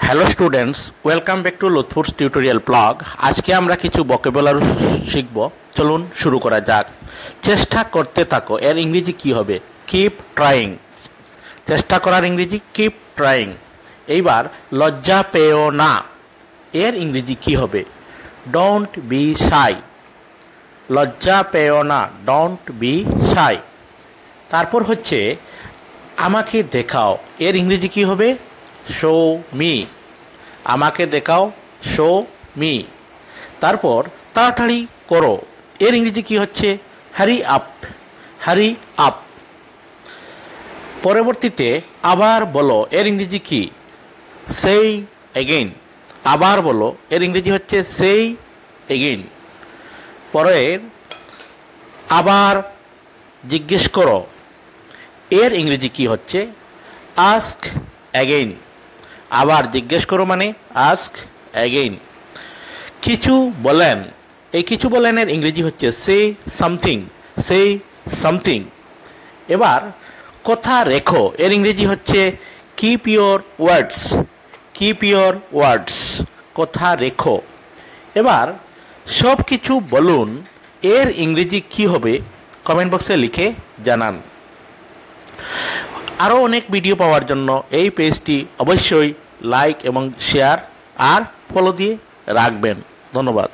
Hello students, welcome back to Lutfur's tutorial blog. আজকে আমরা কিছু ভোকাবুলারি শিখব। চলুন শুরু করা যাক। চেষ্টা করতে থাকো এর ইংরেজি কি হবে? Keep trying. চেষ্টা করার ইংরেজি কিপ ট্রাইং। এইবার লজ্জা পেও না এর ইংরেজি কি হবে? Don't be shy. লজ্জা পেও না, ডোন্ট বি শাই। তারপর হচ্ছে আমাকে দেখাও এর ইংরেজি কি হবে? Show me. আমাকে দেখাও, শো মি। তারপর তাড়াতাড়ি করো এর ইংরেজি কি হচ্ছে? Hurry up. Hurry up. পরবর্তীতে আবার বলো এর ইংরেজি কি? সেই এগেইন। আবার বলো এর ইংরেজি হচ্ছে সেই এগেইন। পরের আবার জিজ্ঞেস করো এর ইংরেজি কি হচ্ছে? Ask again. আবার জিজ্ঞেস করো মানে আস্ক অ্যাগেইন। কিছু বলেন, এই কিছু বলেনের ইংরেজি হচ্ছে সে সামথিং। Say something. এবার কথা রেখো এর ইংরেজি হচ্ছে keep your words. Keep your ওয়ার্ডস। কথা রেখো। এবার সব কিছু বলুন এর ইংরেজি কি হবে? কমেন্ট বক্সে লিখে জানান। আরও অনেক ভিডিও পাওয়ার জন্য এই পেজটি অবশ্যই লাইক এবং শেয়ার আর ফলো দিয়ে রাখবেন। ধন্যবাদ।